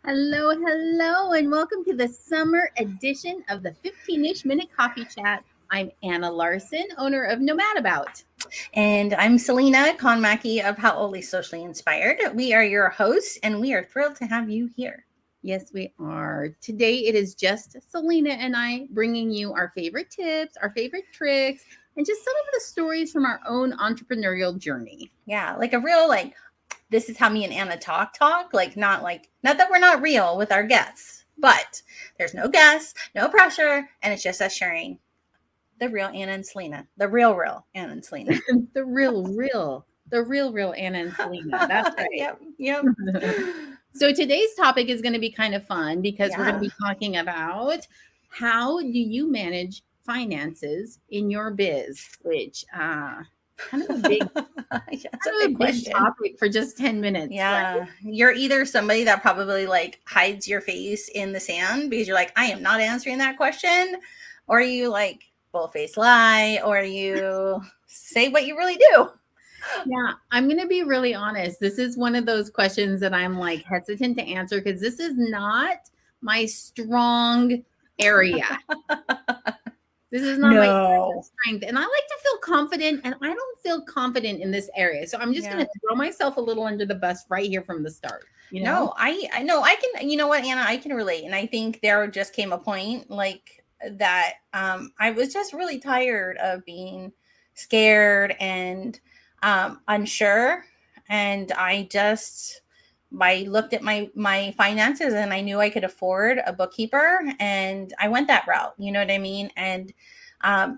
Hello, hello, and welcome to the summer edition of the 15-ish minute coffee chat. I'm Anna Larson, owner of Nomad About. And I'm Selena Conmackey of How Oldly Socially Inspired. We are your hosts, and we are thrilled to have you here. Yes, we are. Today it is just Selena and I bringing you our favorite tips, our favorite tricks, and just some of the stories from our own entrepreneurial journey. Yeah, like a real this is how me and Anna talk. Not that we're not real with our guests, but there's no guests, no pressure, and it's just us sharing the real Anna and Selena, the real Anna and Selena. the real Anna and Selena. That's right. yep. So today's topic is going to be kind of fun because we're going to Yeah. be talking about how do you manage finances in your biz, which kind of a big That's a kind of big a big question. topic for just 10 minutes, right? Yeah. You're either somebody that probably hides your face in the sand because you're like, I am not answering that question. Or you full face lie, or you say what you really do. Yeah, I'm going to be really honest. This is one of those questions that I'm like hesitant to answer because this is not my strong area. This is not my area of No. strength. And I like to feel confident, and I don't feel confident in this area. So I'm just going Yeah. to throw myself a little under the bus right here from the start, you know? No, I know I can, you know what, Anna, I can relate. And I think there just came a point that I was just really tired of being scared and unsure. And I looked at my finances, and I knew I could afford a bookkeeper, and I went that route. You know what I mean? And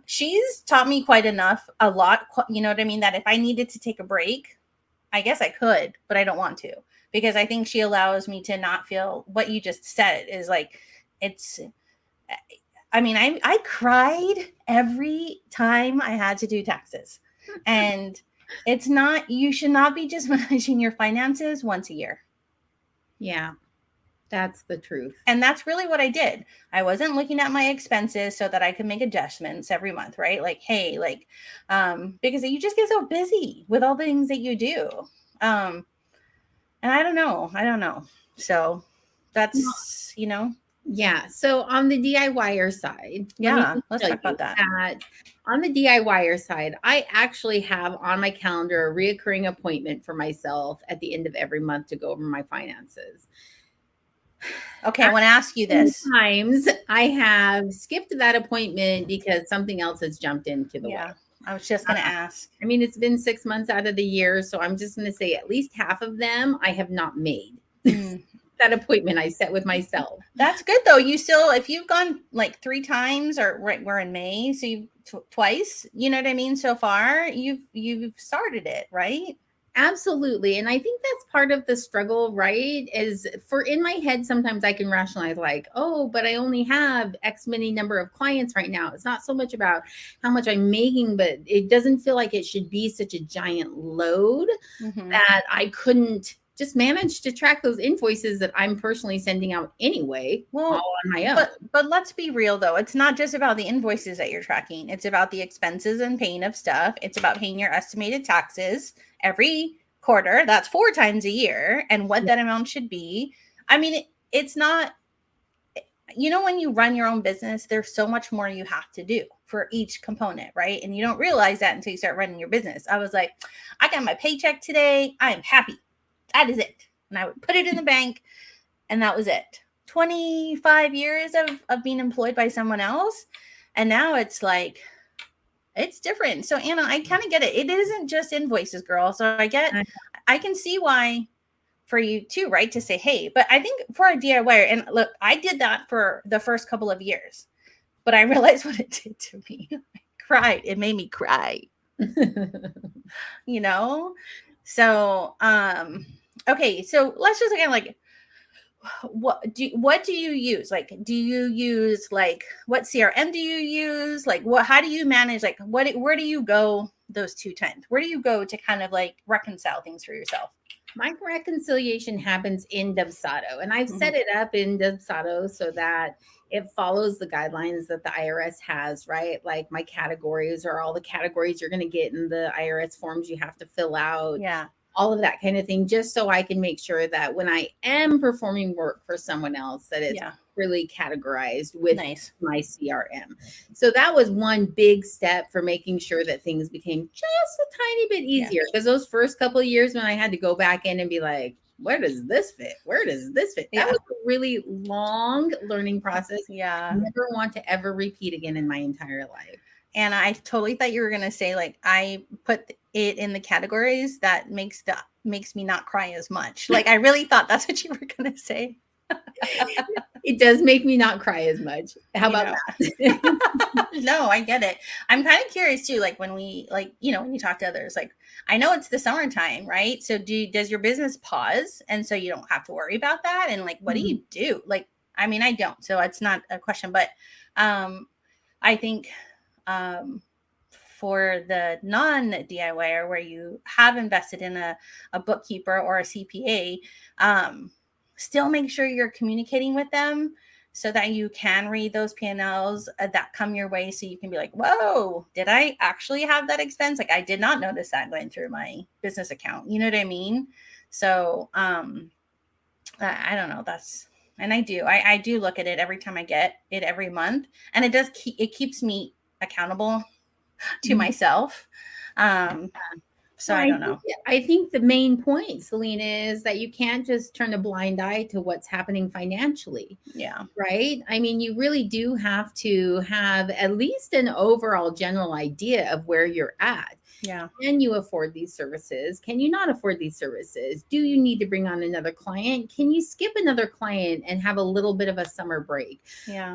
she's taught me a lot. You know what I mean? That if I needed to take a break, I guess I could, but I don't want to, because I think she allows me to not feel what you just said is like, it's, I mean, I cried every time I had to do taxes. And it's not, you should not be just managing your finances once a year. Yeah, that's the truth. And that's really what I did. I wasn't looking at my expenses so that I could make adjustments every month, right? Like, hey, because you just get so busy with all the things that you do. Um, and I don't know. So that's. Yeah. So on the DIYer side, let me Yeah, just let's tell talk you about that. that on the DIYer side, I actually have on my calendar a reoccurring appointment for myself at the end of every month to go over my finances. Okay, I want to ask you this. Times I have skipped that appointment because something else has jumped into the way. Yeah, I was just going to ask. I mean, it's been 6 months out of the year, so I'm just going to say at least half of them I have not made. Mm. That appointment I set with myself. That's good though. You still, if you've gone like 3 times, or right, we're in May, so you twice. You know what I mean? So far, you've started it, right? Absolutely. And I think that's part of the struggle, right? Is for in my head, sometimes I can rationalize, like, oh, but I only have X many number of clients right now. It's not so much about how much I'm making, but it doesn't feel like it should be such a giant load that I couldn't just manage to track those invoices that I'm personally sending out anyway, all Well, on my own. but let's be real though. It's not just about the invoices that you're tracking. It's about the expenses and paying of stuff. It's about paying your estimated taxes every quarter. That's 4 times a year, and what that amount should be. I mean, it's not, when you run your own business, there's so much more you have to do for each component, right? And you don't realize that until you start running your business. I was like, I got my paycheck today. I am happy. That is it. And I would put it in the bank, and that was it. 25 years of being employed by someone else. And now it's like, it's different. So Anna, I kind of get it. It isn't just invoices, girl. So I can see why for you too, right? To say, hey, but I think for a DIYer, and look, I did that for the first couple of years, but I realized what it did to me. I cried. It made me cry, you know? So, okay. So let's just again, what do you use? Do you use what CRM do you use? How do you manage? Where do you go those 2 times? Where do you go to kind of reconcile things for yourself? My reconciliation happens in Dubsado, and I've set it up in Dubsado so that it follows the guidelines that the IRS has, right? Like my categories are all the categories you're going to get in the IRS forms you have to fill out. Yeah. all of that kind of thing, just so I can make sure that when I am performing work for someone else, that it's Yeah. really categorized with Nice. my CRM. So that was one big step for making sure that things became just a tiny bit easier. Because those first couple of years when I had to go back in and be like, where does this fit? Where does this fit? That was a really long learning process. Yeah. Never want to ever repeat again in my entire life. And I totally thought you were going to say, like, I put it in the categories that makes me not cry as much. Like, I really thought that's what you were going to say. It does make me not cry as much. How about that? No, I get it. I'm kind of curious too. Like when we, like, when you talk to others, like, I know it's the summertime, right? So does your business pause? And so you don't have to worry about that. And like, what do you do? Like, I mean, I don't, so it's not a question, but, I think, for the non-DIYer where you have invested in a bookkeeper or a CPA, still make sure you're communicating with them so that you can read those P&Ls that come your way. So you can be like, whoa, did I actually have that expense? Like, I did not notice that going through my business account. You know what I mean? So, I don't know. And I do look at it every time I get it every month, and it keeps me accountable to myself. So I don't know. I think the main point, Selena, is that you can't just turn a blind eye to what's happening financially. Yeah. Right. I mean, you really do have to have at least an overall general idea of where you're at. Yeah. Can you afford these services? Can you not afford these services? Do you need to bring on another client? Can you skip another client and have a little bit of a summer break? Yeah.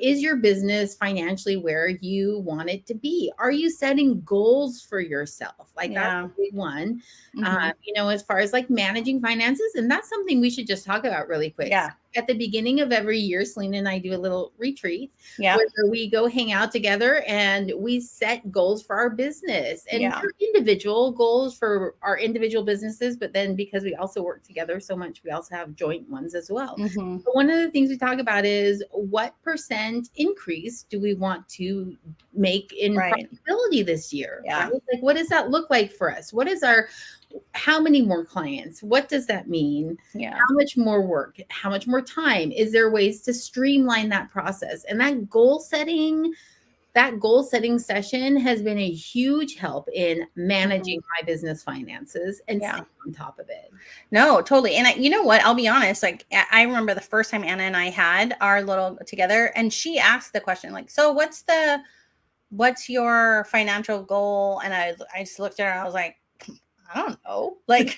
Is your business financially where you want it to be? Are you setting goals for yourself? Like that's a big one. As far as like managing finances, and that's something we should just talk about really quick. Yeah. At the beginning of every year, Selena and I do a little retreat where we go hang out together and we set goals for our business and individual goals for our individual businesses. But then because we also work together so much, we also have joint ones as well. But one of the things we talk about is what percent increase do we want to make in profitability this year? Yeah. Right? Like, what does that look like for us? How many more clients? What does that mean? Yeah. How much more work? How much more time? Is there ways to streamline that process? And that goal setting session has been a huge help in managing my business finances and staying on top of it. No, totally. And you know what? I'll be honest. Like, I remember the first time Anna and I had our little together, and she asked the question, like, so what's your financial goal? And I just looked at her and I was like, I don't know. Like,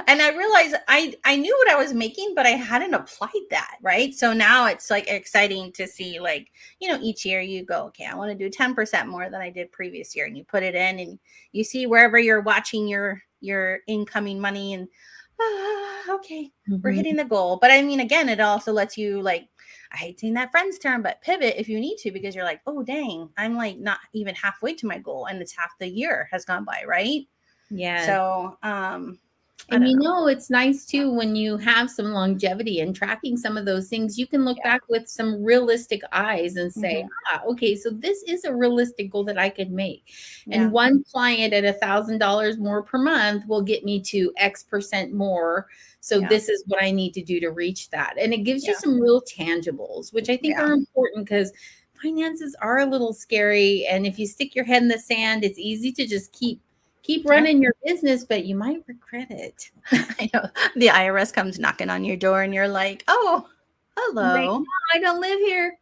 and I realized I knew what I was making, but I hadn't applied that. Right. So now it's like exciting to see, like, each year you go, okay, I want to do 10% more than I did previous year. And you put it in and you see wherever you're watching your incoming money and, okay, we're hitting the goal. But I mean, again, it also lets you, like, I hate saying that friend's term, but pivot if you need to, because you're like, oh, dang, I'm like not even halfway to my goal. And it's half the year has gone by. Right. Yeah. So, and it's nice too when you have some longevity and tracking some of those things, you can look back with some realistic eyes and say, okay, so this is a realistic goal that I could make. And one client at $1,000 more per month will get me to X% more. So this is what I need to do to reach that. And it gives you some real tangibles, which I think are important because finances are a little scary. And if you stick your head in the sand, it's easy to just keep running your business, but you might regret it. I know. The IRS comes knocking on your door and you're like, oh, hello. Like, no, I don't live here.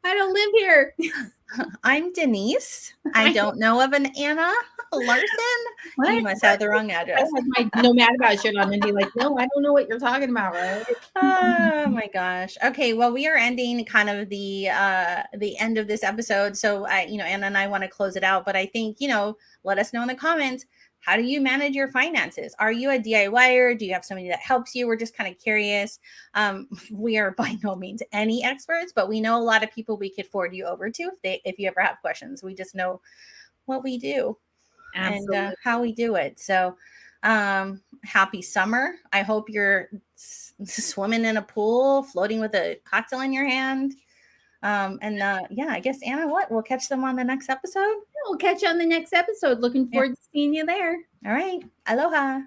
I'm Denise. I don't know of an Anna Larson. You must have the wrong address. I have my no mad about shit on and be like, no, I don't know what you're talking about, right? Oh my gosh. Okay, well, we are ending kind of the end of this episode. So Anna and I want to close it out, but I think, let us know in the comments. How do you manage your finances? Are you a DIYer? Do you have somebody that helps you? We're just kind of curious. We are by no means any experts, but we know a lot of people we could forward you over to if you ever have questions. We just know what we do. Absolutely. And how we do it. So happy summer. I hope you're swimming in a pool, floating with a cocktail in your hand. I guess, Anna, we'll catch them on the next episode. We'll catch you on the next episode. Looking forward to seeing you there. All right. Aloha.